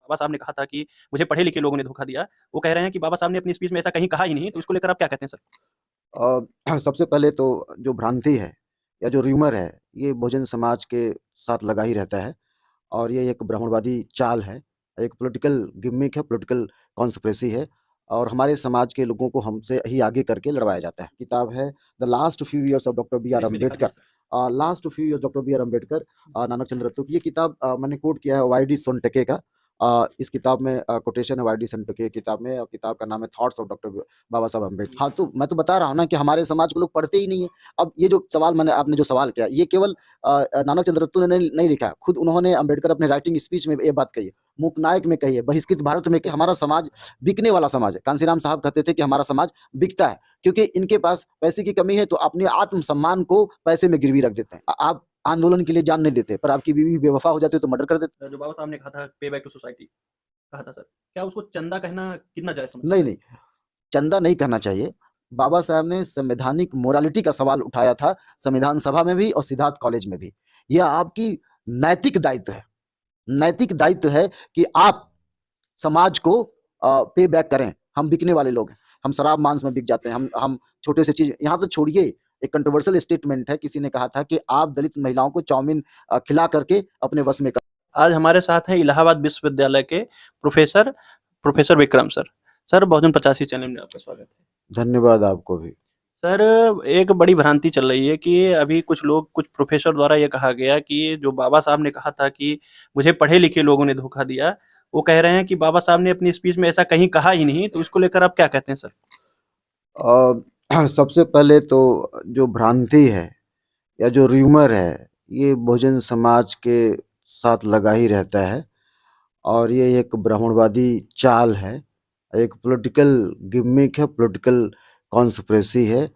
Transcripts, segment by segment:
बाबा साहब ने कहा था कि मुझे पढ़े लिखे लोगों ने धोखा दिया। वो कह रहे हैं कि बाबा साहब ने अपनी स्पीच में ऐसा कहीं कहा ही नहीं, तो इसको लेकर आप क्या कहते हैं सर? सबसे पहले तो जो भ्रांति है या जो र्यूमर है, ये बहुजन समाज के साथ लगा ही रहता है और ये एक ब्राह्मणवादी चाल है, एक पॉलिटिकल गिमिक है, पॉलिटिकल कॉन्स्पिरेसी है और हमारे समाज के लोगों को हमसे ही आगे करके लड़वाया जाता है। किताब है the last few years of doctor B sir R इसमें लिखा भी है Ambedkar. Sir. Last few years doctor B R Ambedkar, Nanak Chandra Rattu की ये किताब मैंने कोट किया है वाई डी सोनटके का। इस किताब में कोटेशन है वाई डी सोनटके की किताब में और किताब का नाम है थॉट्स ऑफ डॉक्टर बाबा साहब अम्बेडकर। हाँ, तो मैं तो बता रहा हूँ ना कि हमारे समाज को लोग पढ़ते ही नहीं है। अब ये जो सवाल मैंने आपने जो सवाल किया, ये केवल नानक चंद्र रत्तू ने नहीं लिखा, खुद उन्होंने अम्बेडकर अपने राइटिंग स्पीच में ये बात कही है, मूकनायक में कही है, बहिष्कृत भारत में कि हमारा समाज बिकने वाला समाज है। कांसीराम साहब कहते थे कि हमारा समाज बिकता है क्योंकि इनके पास पैसे की कमी है, तो अपने आत्मसम्मान को पैसे में गिरवी रख देते हैं। आप आंदोलन के लिए जान नहीं देते, पर आपकी बीवी बेवफा हो जाती है तो मर्डर कर देते। जो बाबा साहब ने कहा था पे बैक टू सोसाइटी, कहा था सर, क्या उसको चंदा कहना कितना जायज़ समझते हैं नहीं सर? नहीं, चंदा नहीं कहना चाहिए। बाबा साहब ने संवैधानिक मोरालिटी का सवाल उठाया था, संविधान सभा में भी और सिद्धार्थ कॉलेज में भी। यह आपकी नैतिक दायित्व है, नैतिक दायित्व है कि आप समाज को पे बैक करें। हम बिकने वाले लोग हैं, हम शराब मांस में बिक जाते हैं, हम छोटे से चीज, यहाँ तो छोड़िए, एक कंट्रोवर्शियल स्टेटमेंट है, किसी ने कहा था कि आप दलित महिलाओं को चाउमीन खिला करके अपने वश में कर। आज हमारे साथ हैं इलाहाबाद विश्वविद्यालय के professor professor Vikram sir. Sir Bahujan 85 channel में आपका स्वागत है। धन्यवाद आपको भी। सर एक बड़ी भ्रांति चल रही है कि अभी कुछ लोग, कुछ प्रोफेसर द्वारा ये कहा गया कि जो बाबा साहब ने कहा था कि मुझे पढ़े लिखे लोगों ने धोखा दिया, वो कह रहे हैं कि बाबा साहब ने अपनी स्पीच में ऐसा कहीं कहा ही नहीं, तो इसको लेकर आप क्या कहते हैं सर? सबसे पहले तो जो भ्रांति है या जो र्यूमर है, ये बहुजन समाज के साथ लगा ही रहता है और ये एक ब्राह्मणवादी चाल है, एक पॉलिटिकल गिमिक है, पॉलिटिकल कॉन्स्पिरेसी है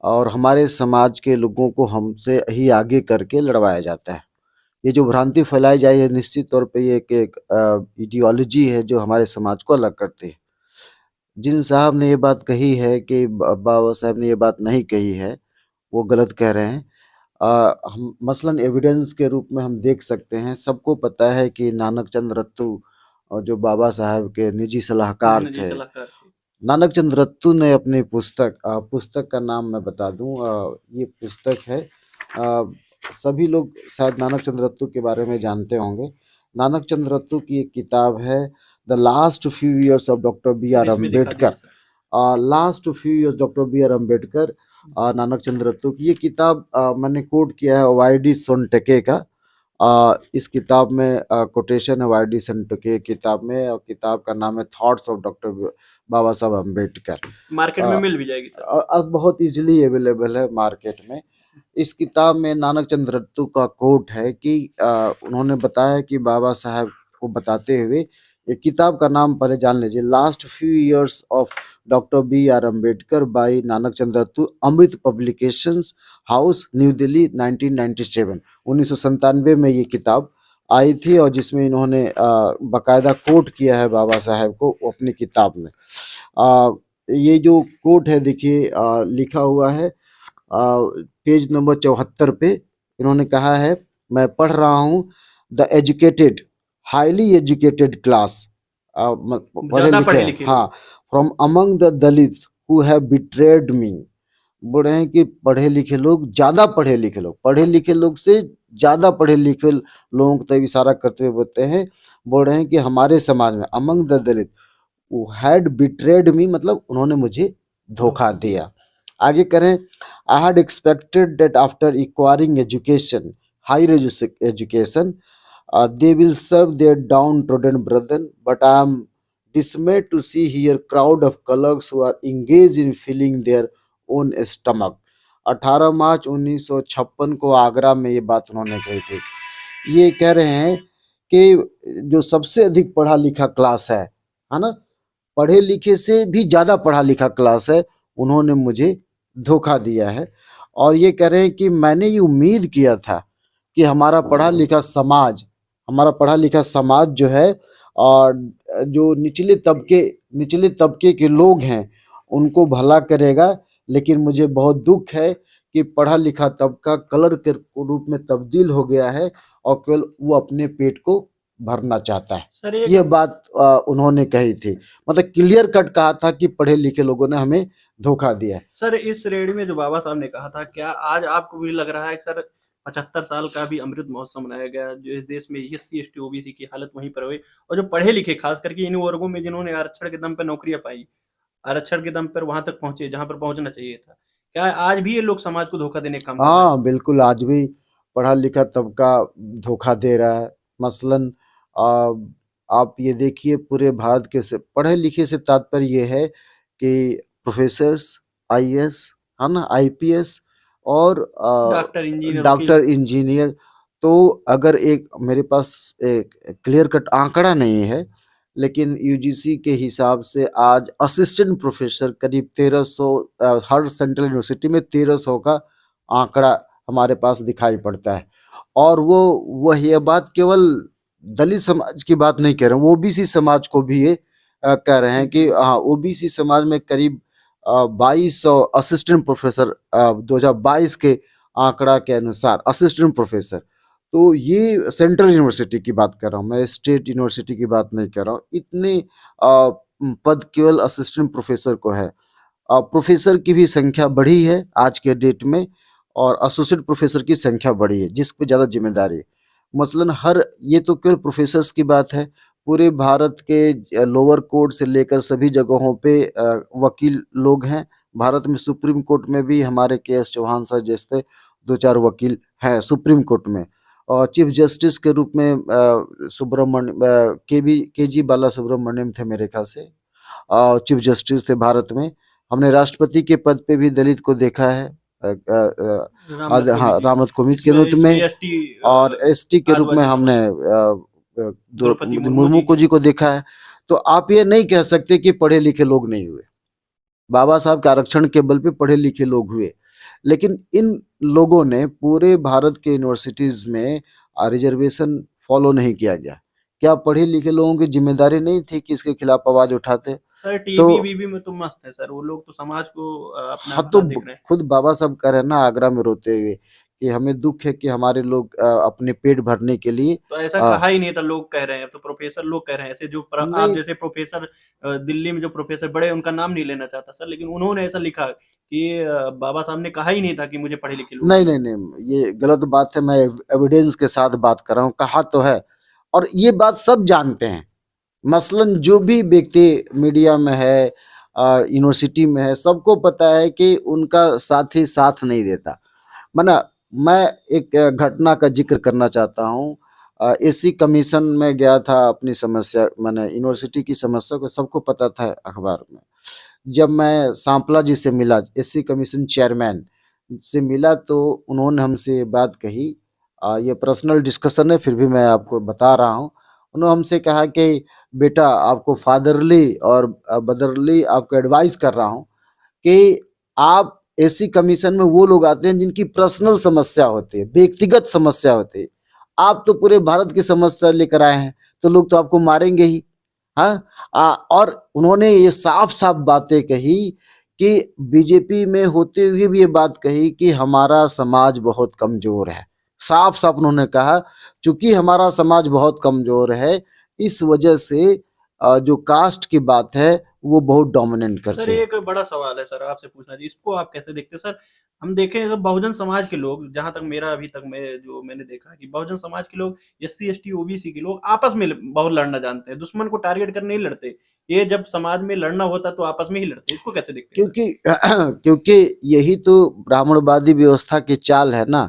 और हमारे समाज के लोगों को हमसे ही आगे करके लड़वाया जाता है। ये जो भ्रांति फैलाई जाए, ये निश्चित तौर पे ये एक आइडियोलॉजी है जो हमारे समाज को अलग करती है। जिन साहब ने ये बात कही है कि बाबा साहब ने ये बात नहीं कही है, वो गलत कह रहे हैं। हम मसलन एविडेंस के रूप में हम देख सकते हैं, सबको पता है कि नानक चंद रत्तू जो बाबा साहब के निजी सलाहकार निजी थे, सलाहकार थे। नानक चंद रत्तू ने अपनी पुस्तक का नाम मैं बता दूं, ये पुस्तक है, सभी लोग शायद नानक चंद रत्तू के बारे में जानते होंगे। नानक चंद रत्तू की एक किताब है the last few years of doctor B sir R इसमें लिखा भी है Ambedkar. Sir. Last few years doctor B R Ambedkar, Nanak Chand Rattu की ये किताब मैंने कोट किया है वाई डी सोनटके का। इस किताब में कोटेशन है वाई डी सोनटके किताब में और किताब का नाम है thoughts of doctor Baba Saheb Ambedkar. Market में मिल भी जाएगी सर। अब बहुत इजीली अवेलेबल है मार्केट में। इस किताब में नानक चंद रत्तू का कोट है कि उन्होंने बताया कि बाबा साहब को बताते हुए, ये किताब का नाम पहले जान लीजिए, last few years of doctor B R Ambedkar by Nanak Chand Rattu, Amrit publications, house, new Delhi, 1997। 1997 में ये किताब आई थी और जिसमें इन्होंने बाकायदा कोट किया है बाबा साहब को अपनी किताब में। ये जो कोट है देखिए, लिखा हुआ है पेज नंबर 74 पे। इन्होंने कहा है, मैं पढ़ रहा हूँ, the educated, highly educated class, पढ़े ज्यादा लिखे, पढ़े लिखे हाँ, लोग। From among the Dalit who have betrayed me. बोल रहे हैं कि पढ़े लिखे लोग, ज्यादा पढ़े लिखे लोग, पढ़े लिखे लोग से ज्यादा पढ़े लिखे लोगों को तरफ इशारा करते हुए बोलते हैं, बोल रहे हैं कि हमारे समाज में among the Dalit who had betrayed me, मतलब उन्होंने मुझे धोखा दिया। आगे करें, I had expected that after acquiring education, higher education, they will serve their downtrodden brethren, but I am dismayed to see here crowd of colleagues who are engaged in filling their own stomach। 18 मार्च 1956 को आगरा में ये बात उन्होंने कही थी। ये कह रहे हैं कि जो सबसे अधिक पढ़ा लिखा क्लास है ना, पढ़े लिखे से भी ज़्यादा पढ़ा लिखा क्लास है, उन्होंने मुझे धोखा दिया है। और ये कह रहे हैं कि मैंने ये उम्मीद किया था कि हमारा पढ़ा लिखा समाज जो है, और जो निचले तबके के लोग हैं उनको भला करेगा, लेकिन मुझे बहुत दुख है कि पढ़ा लिखा तबका कलर के रूप में तब्दील हो गया है और केवल वो अपने पेट को भरना चाहता है। सर एक ये बात उन्होंने कही थी, मतलब क्लियर कट कहा था कि पढ़े लिखे लोगों ने हमें धोखा दिया है। सर इस श्रेणी में जो बाबा साहब ने कहा था, क्या आज आपको भी लग रहा है सर 75 साल का भी अमृत महोत्सव मनाया गया, जो इस देश में एससी एसटी ओबीसी की हालत वहीं पर हुई, और जो पढ़े लिखे खास करके इन वर्गों में जिन्होंने आरक्षण के दम पर नौकरियां पाई, आरक्षण के दम पर वहां तक पहुंचे जहां पर पहुंचना चाहिए था, क्या आज भी ये लोग समाज को धोखा देने का काम कर रहे हैं? हाँ, बिल्कुल आज भी पढ़ा लिखा तबका धोखा दे रहा है। मसलन आप ये देखिए पूरे भारत के से पढ़े लिखे से तात्पर्य ये है कि प्रोफेसर्स, आईएएस, है ना, आईपीएस और डॉक्टर इंजीनियर वकील। Doctor engineer. तो अगर एक मेरे पास एक क्लियर कट आंकड़ा नहीं है, लेकिन यूजीसी के हिसाब से आज असिस्टेंट प्रोफेसर करीब 1300 हर सेंट्रल यूनिवर्सिटी में 1300 का आंकड़ा हमारे पास दिखाई पड़ता है। और वह ये बात केवल दलित समाज की बात नहीं कह रहे हैं, वो ओबीसी समाज को भी ये कह रहे हैं कि हाँ, ओबीसी समाज में करीब 2200 असिस्टेंट प्रोफेसर 2022 के आंकड़ा के अनुसार असिस्टेंट प्रोफेसर। तो ये सेंट्रल यूनिवर्सिटी की बात कर रहा हूँ, मैं स्टेट यूनिवर्सिटी की बात नहीं कर रहा हूँ। इतने पद केवल असिस्टेंट प्रोफेसर को है। प्रोफेसर की भी संख्या बढ़ी है आज के डेट में, और एसोसिएट प्रोफेसर की संख्या बढ़ी है, जिस पे ज़्यादा जिम्मेदारी है। मसलन हर ये तो केवल प्रोफेसर्स की बात है, पूरे भारत के लोअर कोर्ट से लेकर सभी जगहों पे वकील लोग हैं। भारत में सुप्रीम कोर्ट में भी हमारे के.एस. चौहान सर जैसे 2-4 वकील हैं सुप्रीम कोर्ट में। और चीफ जस्टिस के रूप में के जी बाला सुब्रमण्यम थे मेरे ख्याल से, चीफ जस्टिस थे भारत में। हमने राष्ट्रपति के पद पे भी दलित को देखा है, हाँ, रामनाथ कोविंद के रूप में, और एसटी के रूप में हमने द्रौपदी मुर्मू को जी को देखा है। तो आप ये नहीं कह सकते कि पढ़े लिखे लोग नहीं हुए। बाबा साहब के आरक्षण के बल पे पढ़े लिखे लोग हुए, लेकिन इन लोगों ने पूरे भारत के यूनिवर्सिटीज में रिजर्वेशन फॉलो नहीं किया गया। क्या पढ़े लिखे लोगों की जिम्मेदारी नहीं थी कि इसके खिलाफ आवाज उठाते? सर तो टीवी में तो मस्त है सर, वो लोग तो समाज को अपना हाँ, तो भला देख रहे हैं। खुद बाबा साहब कह रहे हैं ना आगरा में रोते हुए कि हमें दुख है कि हमारे लोग अपने पेट भरने के लिए तो ऐसा कहा ही नहीं था, लोग कह रहे हैं, तो प्रोफेसर लोग कह रहे हैं ऐसे, जो आप नहीं जैसे प्रोफेसर दिल्ली में जो प्रोफेसर बड़े, उनका नाम नहीं लेना चाहता सर, लेकिन उन्होंने ऐसा लिखा कि बाबा साहब ने कहा ही नहीं था कि मुझे पढ़े लिखे लोग नहीं नहीं नहीं, ये गलत बात है। मैं एविडेंस के साथ बात कर रहा हूँ, कहा तो है, और ये बात सब जानते हैं। मसलन जो भी व्यक्ति मीडिया में है, यूनिवर्सिटी में है, सबको पता है कि उनका साथी साथ नहीं देता। मना मैं एक घटना का जिक्र करना चाहता हूँ। एसी कमीशन में गया था अपनी समस्या, मैंने यूनिवर्सिटी की समस्या को सबको पता था अखबार में। जब मैं सांपला जी से मिला, एसी कमीशन चेयरमैन से मिला, तो उन्होंने हमसे बात कही, ये पर्सनल डिस्कशन है फिर भी मैं आपको बता रहा हूँ। उन्होंने हमसे कहा कि बेटा आपको फादरली और ब्रदरली आपको एडवाइस कर रहा हूँ कि आप एसी कमीशन में वो लोग आते हैं जिनकी पर्सनल समस्या होती है, व्यक्तिगत समस्या होती है। आप तो पूरे भारत की समस्या लेकर आए हैं, तो लोग तो आपको मारेंगे ही। हाँ, और उन्होंने ये साफ साफ बातें कही कि बीजेपी में होते हुए भी ये बात कही कि हमारा समाज बहुत कमजोर है। साफ साफ उन्होंने कहा, चूंकि हमारा समाज बहुत कमजोर है, इस वजह से जो कास्ट की बात है वो बहुत डोमिनेट सर करते हैं। एक बड़ा सवाल है सर आपसे पूछना जी, इसको आप कैसे देखते हैं सर? हम देखें तो बहुजन समाज के लोग, जहां तक मेरा अभी तक मैंने देखा कि बहुजन समाज के लोग, एससी एसटी ओबीसी के लोग आपस में बहुत लड़ना जानते हैं, दुश्मन को टारगेट कर नहीं लड़ते। ये जब समाज में लड़ना होता तो आपस में ही लड़ते, इसको कैसे देखते हैं सर? क्योंकि क्योंकि यही तो ब्राह्मणवादी व्यवस्था की चाल है ना।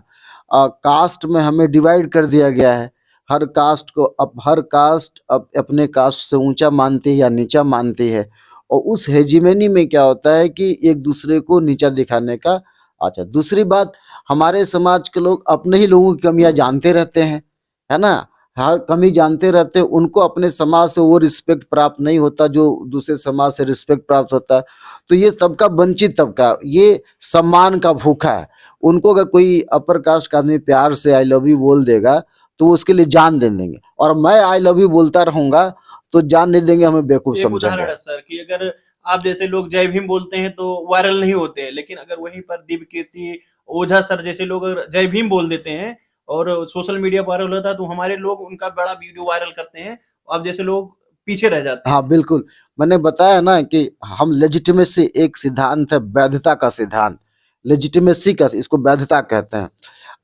कास्ट में हमें डिवाइड कर दिया गया है। हर कास्ट को हर कास्ट अपने कास्ट से ऊंचा मानती है या नीचा मानती है, और उस हेजिमनी में क्या होता है कि एक दूसरे को नीचा दिखाने का। अच्छा, दूसरी बात, हमारे समाज के लोग अपने ही लोगों की कमियां जानते रहते हैं, है ना। हर कमी जानते रहते हैं, उनको अपने समाज से वो रिस्पेक्ट प्राप्त नहीं होता जो दूसरे समाज से रिस्पेक्ट प्राप्त होता है। तो ये तबका वंचित तबका, ये सम्मान का भूखा है। उनको अगर कोई अपर कास्ट का आदमी प्यार से आई लव यू बोल देगा तो वो उसके लिए जान दे देंगे, और मैं आई लव यू बोलता रहूंगा तो जान नहीं देंगे, हमें बेवकूफ एक उदाहरण समझेंगे। है सर कि अगर आप जैसे लोग जय भीम बोलते हैं तो वायरल नहीं होते हैं, लेकिन अगर वहीं पर दिव्य कीर्ति ओझा सर जैसे लोग अगर जय भीम बोल देते हैं और सोशल मीडिया पर वायरल होता है तो हमारे लोग उनका बड़ा वीडियो वायरल करते हैं, अब जैसे लोग पीछे रह जाते हाँ हैं। बिल्कुल, मैंने बताया ना कि हम लेजिटिमेसी, एक सिद्धांत है वैधता का सिद्धांत, लेजिटिमेसी का, इसको वैधता कहते हैं।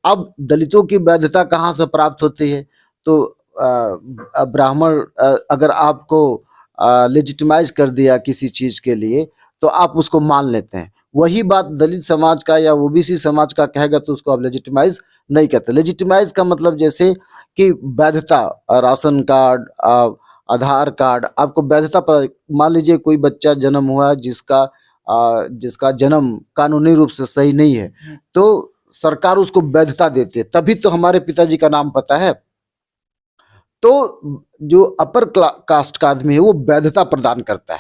अब दलितों की वैधता कहाँ से प्राप्त होती है? तो ब्राह्मण अगर आपको लेजिटिमाइज कर दिया किसी चीज के लिए तो आप उसको मान लेते हैं। वही बात दलित समाज का या ओबीसी समाज का कहेगा तो उसको आप लेजिटिमाइज नहीं करते। लेजिटिमाइज का मतलब जैसे कि वैधता, राशन कार्ड, आधार कार्ड, आपको वैधता पर, मान लीजिए कोई बच्चा जन्म हुआ जिसका जन्म कानूनी रूप से सही नहीं है, तो सरकार उसको वैधता देती है, तभी तो हमारे पिताजी का नाम पता है। तो जो अपर कास्ट का आदमी है वो वैधता प्रदान करता है,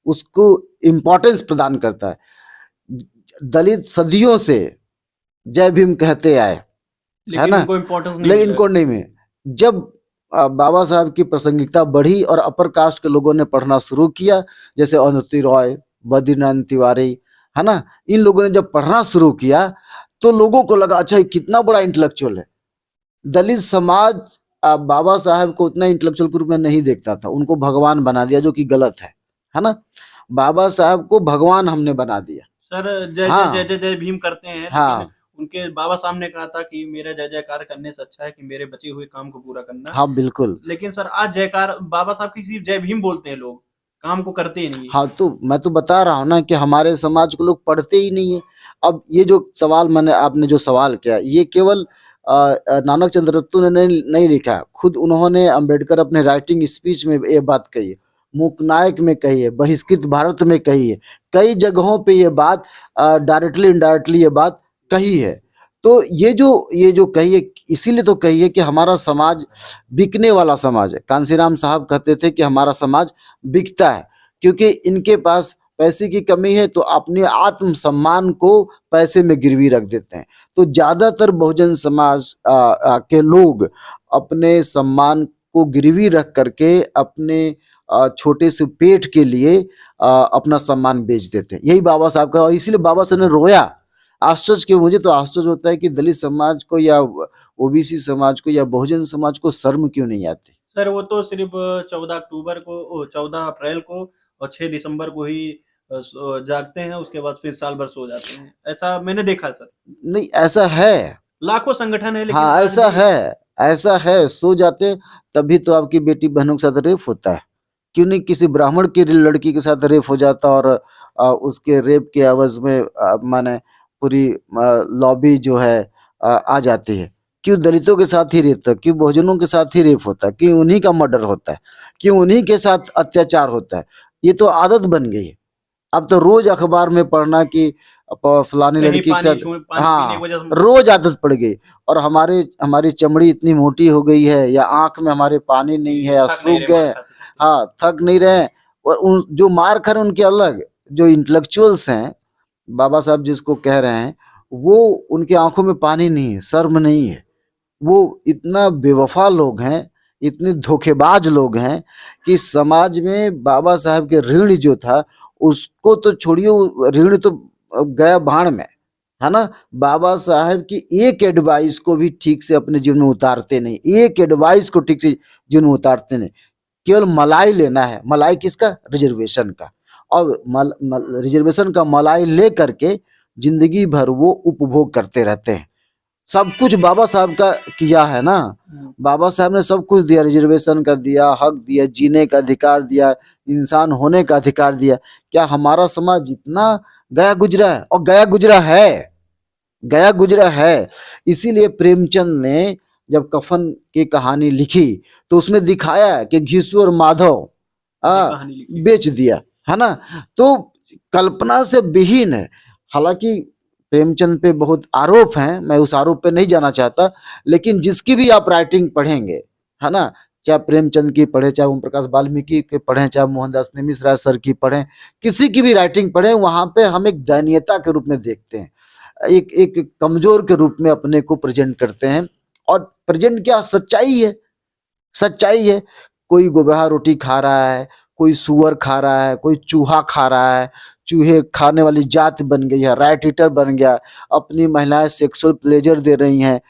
उसको इम्पोर्टेंस प्रदान करता है। दलित सदियों से जय भीम कहते आए, है लेकिन ना, इनको इम्पोर्टेंस नहीं लेकिन मिला। इनको नहीं मिले। जब बाबा साहब की प्रासंगिकता बढ़ी और अपर कास्ट के लोगों ने पढ़ना शुरू किया, जैसे अरुंधति रॉय, बद्रीनाथ तिवारी, है ना, इन लोगों ने जब पढ़ना शुरू किया तो लोगों को लगा अच्छा ये कितना बड़ा इंटेलेक्चुअल है। दलित समाज बाबा साहब को उतना इंटेलेक्चुअल के रूप में नहीं देखता था, उनको भगवान बना दिया, जो कि गलत है ना। बाबा साहब को भगवान हमने बना दिया। सर जय जय हाँ जय जय जय भीम करते हैं, लेकिन हाँ उनके बाबा साहब ने कहा था कि मेरा जय जयकार करने से अच्छा है कि मेरे बचे हुए काम को पूरा करना। हाँ बिल्कुल। लेकिन सर आज जयकार बाबा साहब की सिर्फ जय भीम बोलते हैं लोग, काम को करते ही नहीं। हाँ तो मैं तो बता रहा हूँ ना कि हमारे समाज के लोग पढ़ते ही नहीं है। अब ये जो सवाल आपने जो सवाल किया, ये केवल नानक चंद्रदत्तू ने नहीं लिखा, खुद उन्होंने, अंबेडकर अपने राइटिंग स्पीच में ये बात कही है, मूकनायक में कही है, बहिष्कृत भारत में कही है, कई जगहों पे ये बात डायरेक्टली इनडायरेक्टली ये बात कही है। तो ये जो कही है, इसीलिए तो कही है कि हमारा समाज बिकने वाला समाज है। कांसीराम साहब कहते थे कि हमारा समाज बिकता है, क्योंकि इनके पास पैसे की कमी है तो अपने आत्म सम्मान को पैसे में गिरवी रख देते हैं। तो ज्यादातर बहुजन समाज के लोग अपने सम्मान को गिरवी रख करके अपने छोटे से पेट के लिए अपना सम्मान बेच देते हैं। यही बाबा साहब का, और इसीलिए बाबा साहब ने रोया। आश्चर्य क्यों, मुझे तो आश्चर्य होता है कि दलित समाज को या ओबीसी समाज को या बहुजन समाज को शर्म क्यों नहीं आती। सर वो तो सिर्फ 14 अप्रैल को और 6 दिसंबर को ही जागते हैं, उसके बाद फिर साल भर सो जाते हैं, ऐसा मैंने देखा सर। नहीं ऐसा है, लाखों संगठन है लेकिन हाँ आज ऐसा भी है, ऐसा है, सो जाते। तभी तो आपकी बेटी बहनों के साथ रेप होता है। क्यों नहीं किसी ब्राह्मण की लड़की के साथ रेप हो जाता और उसके रेप के एवज में माने पूरी लॉबी जो है आ जाती है। क्यों दलितों के साथ ही रेप था, क्यों बहुजनों के साथ ही रेप होता है, क्यों उन्हीं का मर्डर होता है, क्यों उन्हीं के साथ अत्याचार होता है। ये तो आदत बन गई है। अब तो रोज अखबार में पढ़ना कि फलानी कहीं लड़की के साथ, पानी पीने की हाँ वजह से रोज आदत पड़ गई। और हमारी चमड़ी इतनी मोटी हो गई है, या आंख में हमारे पानी नहीं है, या थक नहीं सूख रहे गए, मार खाते खाते। हाँ थक नहीं रहे। और उन जो मार खा रहे हैं उनके अलग, जो इंटेलेक्चुअल्स हैं, बाबा साहब जिसको कह रहे हैं, वो उनकी आंखों में पानी नहीं है, शर्म नहीं है। वो इतना बेवफा लोग हैं, इतने धोखेबाज लोग हैं कि समाज में बाबा साहब के ऋण जो था उसको तो छोड़िए, ऋण तो गया भाड़ में, है ना। बाबा साहब की एक एडवाइस को भी ठीक से अपने जीवन में उतारते नहीं, एक एडवाइस को ठीक से जीवन में उतारते नहीं। केवल मलाई लेना है, मलाई किसका, रिजर्वेशन का, और रिजर्वेशन का मलाई ले करके जिंदगी भर वो उपभोग करते रहते हैं। सब कुछ बाबा साहब का किया है ना, बाबा साहब ने सब कुछ दिया, रिजर्वेशन का दिया, हक दिया, जीने का अधिकार दिया, इंसान होने का अधिकार दिया। क्या हमारा समाज इतना गया गुजरा है? और गया गुजरा है, गया गुजरा है। इसीलिए प्रेमचंद ने जब कफन की कहानी लिखी तो उसमें दिखाया कि घिसू और माधव बेच दिया, है ना। तो कल्पना से विहीन है। हालांकि प्रेमचंद पे बहुत आरोप हैं, मैं उस आरोप पे नहीं जाना चाहता, लेकिन जिसकी भी आप राइटिंग पढ़ेंगे, है ना, चाहे प्रेमचंद की पढ़े, चाहे ओम प्रकाश वाल्मीकि के पढ़ें, चाहे मोहनदास मिश्र सर की पढ़ें, किसी की भी राइटिंग पढ़ें, वहां पे हम एक दयनीयता के रूप में देखते हैं, एक एक कमजोर के रूप में अपने को प्रेजेंट करते हैं। और प्रेजेंट क्या, सच्चाई है, सच्चाई है। कोई गोबहा रोटी खा रहा है, कोई सुअर खा रहा है, कोई चूहा खा रहा है, चूहे खाने वाली जात बन गई है, रैट ईटर बन गया, अपनी महिलाएं सेक्सुअल प्लेजर दे रही हैं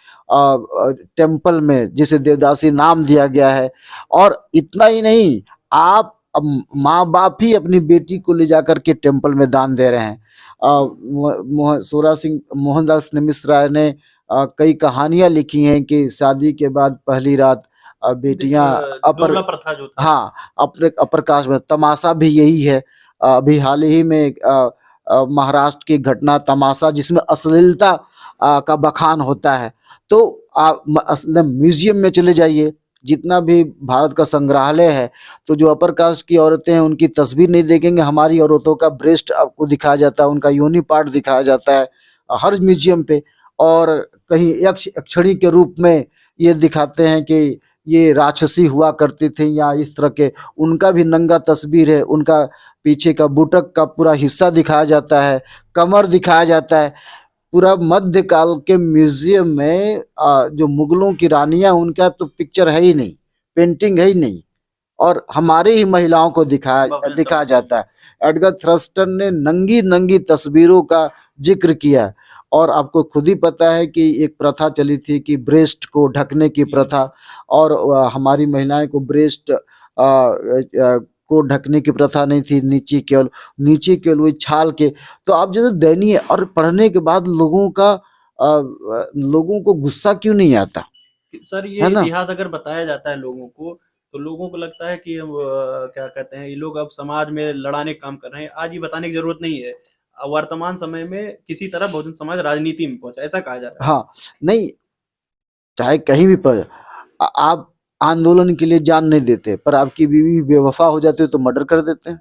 टेम्पल में, जिसे देवदासी नाम दिया गया है। और इतना ही नहीं, आप अब माँ बाप ही अपनी बेटी को ले जाकर के टेम्पल में दान दे रहे हैं। सोरा सिंह मोहनदास मिश्रा ने कई कहानियां लिखी हैं कि शादी के बाद पहली रात बेटियां दोहला प्रथा जो था, हाँ, अपने अपर कास्ट में, तमाशा भी यही है। अभी हाल ही में महाराष्ट्र की घटना तमाशा, जिसमें अश्लीलता का बखान होता है। तो आप म्यूजियम में चले जाइए, जितना भी भारत का संग्रहालय है, तो जो अपर कास्ट की औरतें हैं उनकी तस्वीर नहीं देखेंगे, हमारी औरतों का ब्रेस्ट आपको दिखाया जाता है, उनका योनि पार्ट दिखाया जाता है हर म्यूजियम पे। और कहीं यक्षिणी के रूप में ये दिखाते हैं कि ये राक्षसी हुआ करती थी, या इस तरह के, उनका भी नंगा तस्वीर है, उनका पीछे का बुटक का पूरा हिस्सा दिखाया जाता है, कमर दिखाया जाता है। पूरा मध्यकाल के म्यूजियम में जो मुगलों की रानियां, उनका तो पिक्चर है ही नहीं, पेंटिंग है ही नहीं, और हमारे ही महिलाओं को दिखाया जाता है। एडगर थ्रस्टन ने नंगी नंगी तस्वीरों का जिक्र किया। और आपको खुद ही पता है कि एक प्रथा चली थी कि ब्रेस्ट को ढकने की प्रथा, और हमारी महिलाएं को ब्रेस्ट को ढकने की प्रथा नहीं थी, नीचे केवल वही छाल के। तो आप जैसे दैनीय, और पढ़ने के बाद लोगों को गुस्सा क्यों नहीं आता? सर ये इतिहास अगर बताया जाता है लोगों को, तो लोगों को लगता है कि क्या कहते हैं, ये लोग अब समाज में लड़ाने का काम कर रहे हैं। आज ये बताने की जरूरत नहीं है, वर्तमान समय में किसी तरह बहुजन समाज राजनीति में पहुंचा, ऐसा कहा जा रहा है। हाँ, नहीं, चाहे कहीं भी पर आप आंदोलन के लिए जान नहीं देते, पर आपकी बीवी बेवफा हो जाती है तो मर्डर कर देते हैं।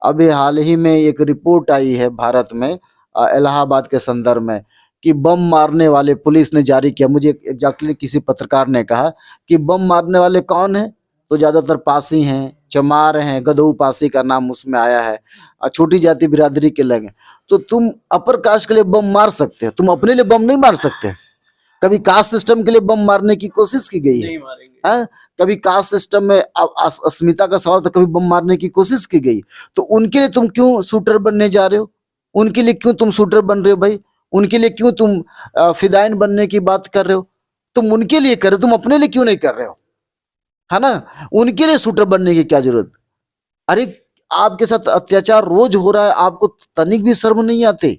अभी हाल ही में एक रिपोर्ट आई है भारत में, इलाहाबाद के संदर्भ में, कि बम मारने वाले, पुलिस ने जारी किया, मुझे एग्जैक्टली किसी पत्रकार ने कहा कि बम मारने वाले कौन है, तो ज्यादातर पासी हैं, चमार हैं, गदऊ पासी का नाम उसमें आया है, छोटी जाति बिरादरी के लगे। तो तुम अपर कास्ट के लिए बम मार सकते हो, तुम अपने लिए बम नहीं मार सकते। कभी कास्ट सिस्टम के लिए बम मारने की कोशिश की गई है? नहीं मारेंगे। कभी कास्ट सिस्टम में अस्मिता का सवाल, तो कभी बम मारने की कोशिश की गई? तो उनके लिए तुम क्यों शूटर बनने जा रहे हो? उनके लिए क्यों तुम शूटर बन रहे हो भाई? उनके लिए क्यों तुम फिदाइन बनने की बात कर रहे हो? तुम उनके लिए कर रहे हो, तुम अपने लिए क्यों नहीं कर रहे हो? है ना? उनके लिए शूटर बनने की क्या जरूरत? अरे आपके साथ अत्याचार रोज हो रहा है, आपको तनिक भी शर्म नहीं आती,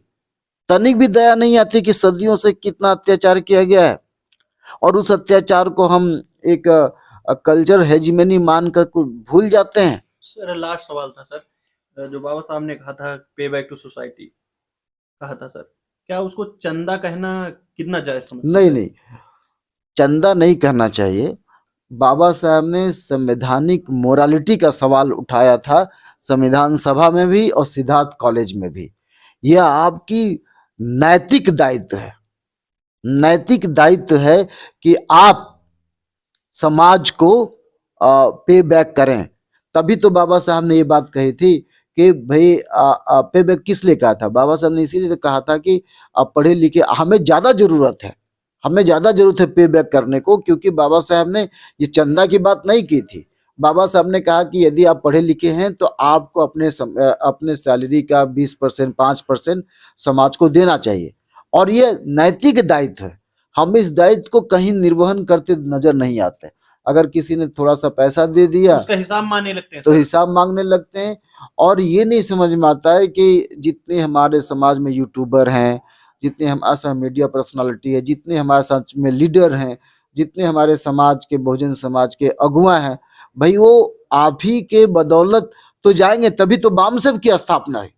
तनिक भी दया नहीं आती कि सदियों से कितना अत्याचार किया गया है, और उस अत्याचार को हम एक कल्चर हेजिमनी मानकर भूल जाते हैं। सर लास्ट सवाल था सर, जो बाबा साहब ने कहा था पे बैक टू सोसाइटी कहा था सर, क्या उसको चंदा कहना कितना जायज समझते हैं? नहीं, चंदा नहीं कहना चाहिए। बाबा साहब ने संवैधानिक मोरालिटी का सवाल उठाया था, संविधान सभा में भी और सिद्धार्थ कॉलेज में भी। यह आपकी नैतिक दायित्व है, नैतिक दायित्व है कि आप समाज को पे बैक करें। तभी तो बाबा साहब ने ये बात कही थी कि भाई पे बैक किस लिए कहा था? बाबा साहब ने इसीलिए कहा था कि आप पढ़े लिखे, हमें ज्यादा जरूरत है, हमें ज्यादा जरूरत है पे बैक करने को, क्योंकि बाबा साहब ने ये चंदा की बात नहीं की थी। बाबा साहब ने कहा कि यदि आप पढ़े लिखे हैं तो आपको अपने सैलरी का 20%, 5% समाज को देना चाहिए, और ये नैतिक दायित्व है। हम इस दायित्व को कहीं निर्वहन करते नजर नहीं आते। अगर किसी ने थोड़ा सा पैसा दे दिया, उसका हिसाब मांगने लगते हैं, तो हिसाब मांगने लगते हैं। और ये नहीं समझ में आता है कि जितने हमारे समाज में यूट्यूबर हैं, जितने हमारे साथ मीडिया पर्सनालिटी है, जितने हमारे साथ में लीडर हैं, जितने हमारे समाज के, बहुजन समाज के अगुआ हैं, भाई वो आप ही के बदौलत तो जाएंगे, तभी तो बामसेव की स्थापना है।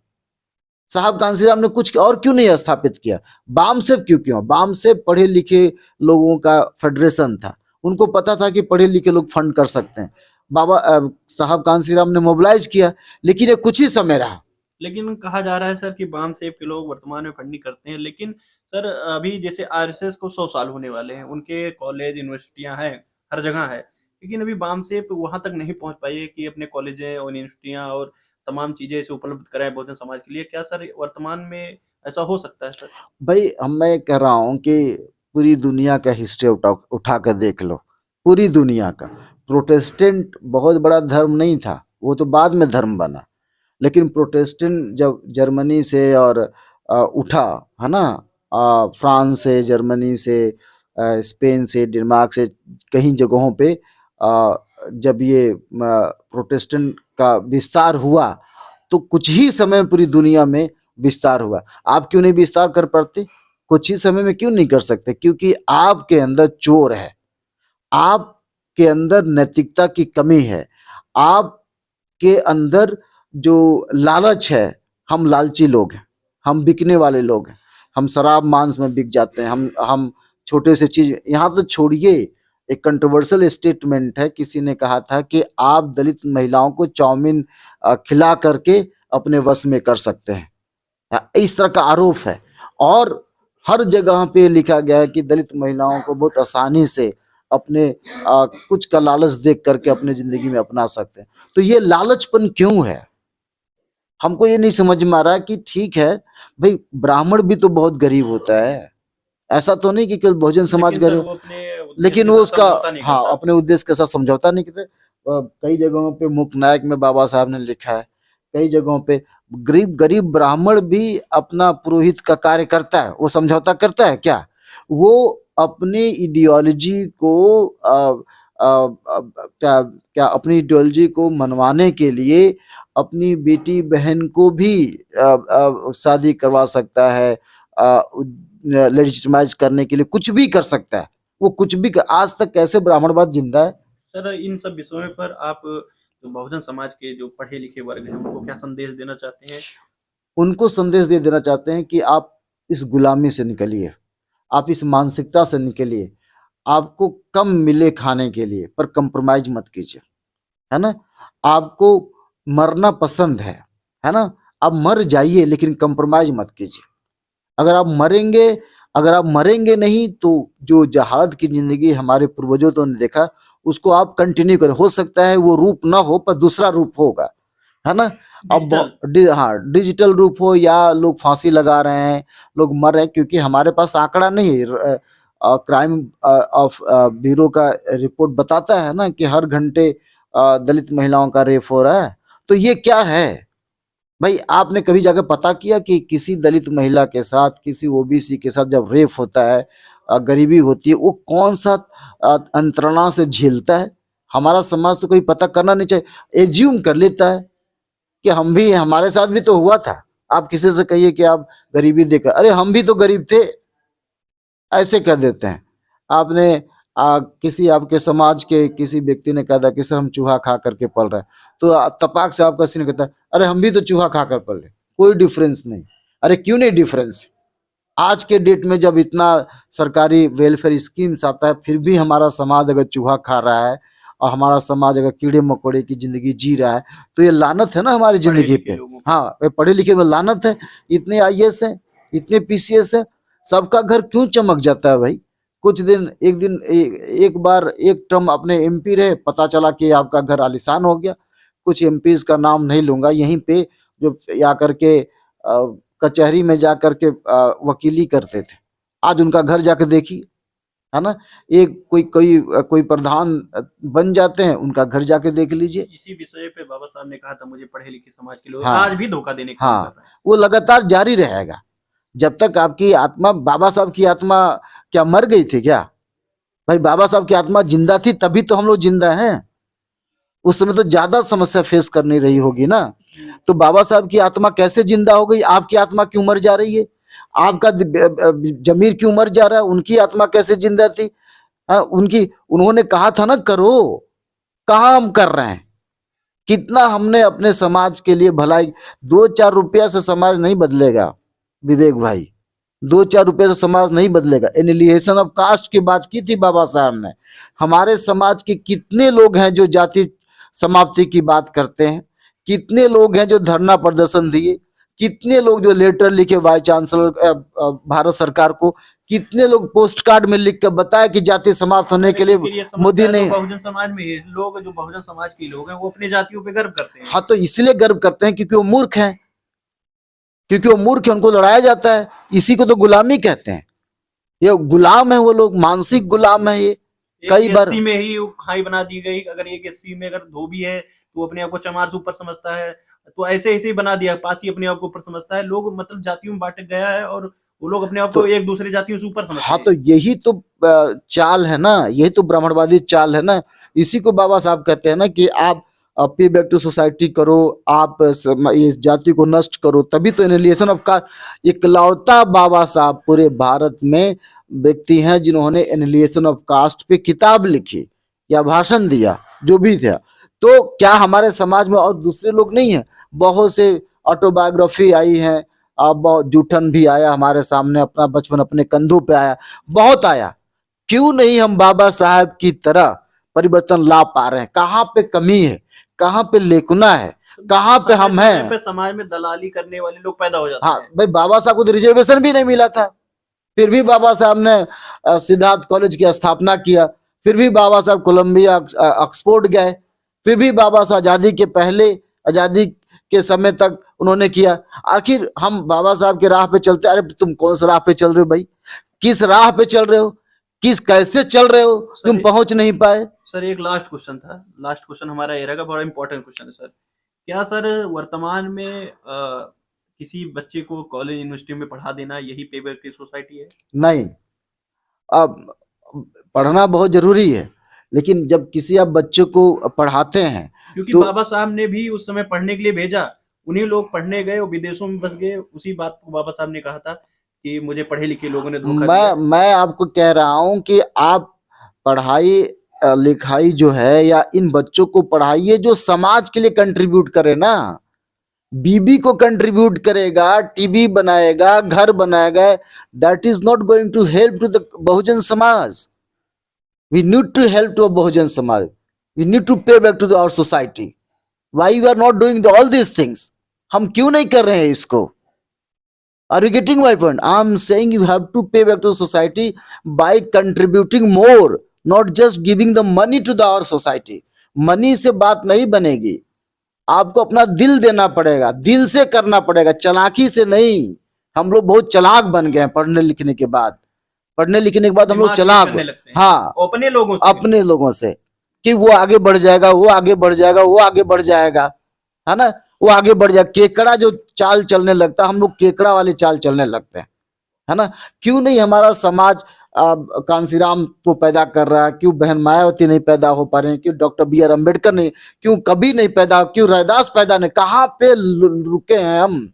साहब कांसीराम ने कुछ और क्यों नहीं स्थापित किया? बामसेव क्यों? बामसेव पढ़े लिखे लोगों का फेडरेशन था, उनको पता था कि पढ़े लिखे लोग फंड कर सकते हैं। बाबा साहब कांसीराम ने मोबिलाइज किया, लेकिन ये कुछ ही समय रहा। लेकिन कहा जा रहा है सर कि बामसेव के लोग वर्तमान में फंडिंग करते हैं, लेकिन सर अभी जैसे आरएसएस को 100 साल होने वाले हैं, उनके कॉलेज यूनिवर्सिटियां हैं, हर जगह है, लेकिन अभी बामसेव वहां तक नहीं पहुंच पाई है कि अपने कॉलेजें और यूनिवर्सिटियां और तमाम चीजें इसे उपलब्ध कराएं बहुजन समाज के लिए। क्या सर वर्तमान में ऐसा हो सकता है सर? भाई मैं कह रहा हूँ कि पूरी दुनिया का हिस्ट्री उठा कर देख लो, पूरी दुनिया का। प्रोटेस्टेंट बहुत बड़ा धर्म नहीं था, वो तो बाद में धर्म बना। लेकिन प्रोटेस्टेंट जब जर्मनी से और उठा, है ना, फ्रांस से, जर्मनी से, स्पेन से, डेनमार्क से, कई जगहों पे जब ये प्रोटेस्टेंट का विस्तार हुआ तो कुछ ही समय पूरी दुनिया में विस्तार हुआ। आप क्यों नहीं विस्तार कर पाते? कुछ ही समय में क्यों नहीं कर सकते? क्योंकि आपके अंदर चोर है, आपके अंदर नैतिकता की कमी है, आपके अंदर जो लालच है। हम लालची लोग हैं, हम बिकने वाले लोग हैं, हम शराब मांस में बिक जाते हैं। हम छोटे से चीज, यहाँ तो छोड़िए, एक कंट्रोवर्शियल स्टेटमेंट है, किसी ने कहा था कि आप दलित महिलाओं को चाउमीन खिला करके अपने वश में कर सकते हैं, इस तरह का आरोप है। और हर जगह पे लिखा गया है कि दलित महिलाओं को बहुत आसानी से अपने कुछ का लालच देख करके अपने जिंदगी में अपना सकते हैं। तो ये लालचपन क्यों है? हमको ये नहीं समझ में आ रहा है कि ठीक है भाई, ब्राह्मण भी तो बहुत गरीब होता है, ऐसा तो नहीं कि केवल बहुजन समाज लेकिन सर गरीब, वो अपने उद्देश्य लेकिन के वो साथ उसका, समझौता नहीं हाँ, करता। अपने उद्देश्य के साथ समझौता नहीं करते। कई जगहों पे मुकनायक में बाबा साहब ने लिखा है, कई जगहों पे गरीब गरीब ब्राह्मण भी अपना पुरोहित का कार्य करता है, वो समझौता करता है क्या? वो अपनी इडियोलॉजी को क्या क्या अपनी इडियोलॉजी को मनवाने के लिए अपनी बेटी बहन को भी शादी करवा सकता है, लेजिटिमाइज करने के लिए कुछ भी कर सकता है। वो कुछ भी आज तक कैसे ब्राह्मणवाद जिंदा है? सर इन सब विषयों पर आप जो बहुजन समाज के जो पढ़े लिखे वर्ग हैं उनको क्या संदेश देना चाहते हैं? उनको संदेश दे देना चाहते हैं कि आप इस गुलामी से निकलिए, आप इस मानसिकता से निकलिए। आपको कम मिले खाने के लिए, पर कंप्रोमाइज मत कीजिए, है ना। आपको मरना पसंद है ना, आप मर जाइए लेकिन कंप्रोमाइज मत कीजिए। अगर आप मरेंगे, अगर आप मरेंगे नहीं तो जो जहाद की जिंदगी हमारे पूर्वजों तो ने देखा, उसको आप कंटिन्यू करें। हो सकता है वो रूप ना हो पर दूसरा रूप होगा, है ना। अब हाँ, डिजिटल रूप हो, या लोग फांसी लगा रहे हैं, लोग मर रहे हैं, क्योंकि हमारे पास आंकड़ा नहीं है। क्राइम ऑफ ब्यूरो का रिपोर्ट बताता है ना कि हर घंटे दलित महिलाओं का रेप हो रहा है। तो ये क्या है भाई? आपने कभी जाकर पता किया कि किसी दलित महिला के साथ, किसी ओबीसी के साथ जब रेप होता है, गरीबी होती है, वो कौन सा अंतरणा से झेलता है? हमारा समाज तो कोई पता करना नहीं चाहिए, एज्यूम कर लेता है कि हम भी, हमारे साथ भी तो हुआ था। आप किसी से कहिए कि आप गरीबी देखा, अरे हम भी तो गरीब थे, ऐसे कह देते हैं। आपने किसी आपके समाज के किसी व्यक्ति ने कहा था कि सर हम चूहा खा करके पल रहे हैं, तो तपाक से आपका सीन कहता है अरे हम भी तो चूहा खा कर पल रहे, कोई डिफरेंस नहीं। अरे क्यों नहीं डिफरेंस? आज के डेट में जब इतना सरकारी वेलफेयर स्कीम्स आता है, फिर भी हमारा समाज अगर चूहा खा रहा है और हमारा समाज अगर कीड़े मकोड़े की जिंदगी जी रहा है, तो ये लानत है ना हमारी जिंदगी पे। हाँ, पढ़े लिखे में लानत है। इतने आईएएस है, इतने पीसीएस है, सबका घर क्यों चमक जाता है भाई? कुछ दिन, एक बार एक टर्म अपने एमपी रहे, पता चला कि आपका घर आलिशान हो गया। कुछ एमपीज का नाम नहीं लूंगा, यहीं पे जो या करके कचहरी में जा करके वकीली करते थे, आज उनका घर जाकर देखिए, है ना। एक कोई कोई कोई प्रधान बन जाते हैं, उनका घर जाके देख लीजिए। इसी विषय पे बाबा साहब ने कहा था मुझे पढ़े लिखे समाज के लोग हाँ, आज भी धोखा देने का काम कर हाँ, रहे हैं। वो लगातार जारी रहेगा जब तक आपकी आत्मा, बाबा साहब की आत्मा क्या मर गई थी क्या? भाई बाबा साहब की आत्मा जिंदा थी तभी तो हम लोग जिंदा हैं। उस समय तो ज्यादा समस्या फेस करनी रही होगी ना। तो बाबा साहब की आत्मा कैसे जिंदा हो गई? आपकी आत्मा क्यों मर जा रही है? आपका जमीर क्यों मर जा रहा है? उनकी आत्मा कैसे जिंदा थी? उन्होंने कहा था ना करो, कहाँ हम कर रहे हैं? कितना हमने अपने समाज के लिए भलाई, 2-4 रुपया से समाज नहीं बदलेगा विवेक भाई, 2-4 रुपये से समाज नहीं बदलेगा। एनिलिएशन ऑफ कास्ट की बात की थी बाबा साहब ने। हमारे समाज के कितने लोग हैं जो जाति समाप्ति की बात करते हैं? कितने लोग हैं जो धरना प्रदर्शन दिए? कितने लोग जो लेटर लिखे वाइस चांसलर भारत सरकार को? कितने लोग पोस्ट कार्ड में लिख कर बताया कि जाति समाप्त होने के लिए मोदी ने। बहुजन समाज में लोग, जो बहुजन समाज के लोग हैं, वो अपनी जातियों पे गर्व करते हैं। हाँ, तो इसलिए गर्व करते हैं क्योंकि वो मूर्ख हैं, क्योंकि वो मूर्ख है, उनको लड़ाया जाता है। इसी को तो गुलामी कहते हैं। ये गुलाम है, वो लोग मानसिक गुलाम है ये। कई बार में ही खाई बना दी गई। अगर एक एससी में अगर धोबी है तो वो अपने आप को चमार से ऊपर समझता है। तो ऐसे ऐसे ही बना दिया, पासी अपने आप को ऊपर समझता है। लोग मतलब जातियों में बांट गया है और वो लोग अपने आप को तो एक दूसरे जातियों से ऊपर समझते हाँ, हैं। तो यही तो चाल है ना, यही तो ब्राह्मणवादी चाल है ना। इसी को बाबा साहब कहते हैं ना कि आप पे बैक टू सोसाइटी करो, आप इस जाति को नष्ट करो, तभी तो एनिहिलेशन ऑफ कास्ट। इकलौता बाबा साहब पूरे भारत में व्यक्ति हैं जिन्होंने एनिहिलेशन ऑफ कास्ट पे किताब लिखी या भाषण दिया, जो भी था। तो क्या हमारे समाज में और दूसरे लोग नहीं है? बहुत से ऑटोबायोग्राफी आई है, अब बहुत जूठन भी आया हमारे सामने, अपना बचपन अपने कंधों पे आया, बहुत आया। क्यों नहीं हम बाबा साहब की तरह परिवर्तन ला पा रहे हैं? कहाँ पे कमी है, कहाँ पे लेकुना है, कहाँ पे समय हम समय हैं? पे समाज में दलाली करने वाले लोग पैदा हो जाते हाँ हैं। भाई, बाबा साहब को तो रिजर्वेशन भी नहीं मिला था, फिर भी बाबा साहब ने सिद्धार्थ कॉलेज की स्थापना किया, फिर भी बाबा साहब कोलंबिया ऑक्सफोर्ड गए, फिर भी बाबा साहब आजादी के पहले, आजादी के समय तक उन्होंने किया। आखिर हम बाबा साहब के राह पे चलते, अरे तुम कौन सा राह पे चल रहे हो भाई? किस राह पे चल रहे हो? किस कैसे चल रहे हो? तुम पहुंच नहीं पाए। सर एक लास्ट क्वेश्चन था, लास्ट क्वेश्चन हमारा ये रहेगा, बड़ा इंपॉर्टेंट क्वेश्चन है सर। क्या सर वर्तमान में किसी बच्चे को कॉलेज यूनिवर्सिटी में पढ़ा देना यही पे बैक की सोसाइटी है? नहीं, अब पढ़ना बहुत जरूरी है, लेकिन जब किसी आप बच्चे को पढ़ाते हैं क्योंकि तो बाबा साहब ने भी उस समय पढ़ने के लिए भेजा, उन्हीं लोग पढ़ने गए और विदेशों में बस गए। उसी बात को बाबा साहब ने कहा था कि मुझे पढ़े लिखे लोगों ने धोखा दिया। मैं आपको कह रहा हूं कि आप पढ़ाई लिखाई जो है, या इन बच्चों को पढ़ाइए जो समाज के लिए कंट्रीब्यूट करे ना। बीबी को कंट्रीब्यूट करेगा, टीवी बनाएगा, घर बनाएगा, that is not going to help to the Bahujan Samaj. We need to help to Bahujan Samaj, we need to pay back to our society. Why you are not doing all these things? हम क्यों नहीं कर रहे हैं इसको? Are you getting my point? I'm saying you have to pay back to the society by contributing more, not just giving the money to the our society. Money से बात नहीं बनेगी, आपको अपना दिल देना पड़ेगा, दिल से करना पड़ेगा, चालाकी से नहीं। हम लोग बहुत चालाक बन गए हैं पढ़ने लिखने के बाद, पढ़ने लिखने के बाद हम लोग चालाक, हाँ, अपने लोगों से कि वो आगे बढ़ जाएगा, वो आगे बढ़ जाएगा, वो आगे बढ़ जाएगा, है ना, वो आगे बढ़ जाए। केकड़ा जो चाल चलने लगता है, हम लोग केकड़ा वाले चाल चलने लगते हैं, है ना। क्यों नहीं हमारा समाज कांसीराम को पैदा कर रहा है? क्यों बहन मायावती नहीं पैदा हो पा रहे हैं? क्यों डॉक्टर BR अम्बेडकर नहीं, क्यों कभी नहीं पैदा, क्यों रैदास पैदा नहीं? कहाँ पे रुके हैं हम?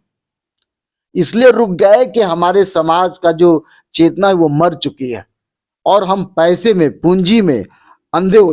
इसलिए रुक गए कि हमारे समाज का जो चेतना है वो मर चुकी है, और हम पैसे में, पूंजी में अंधे हो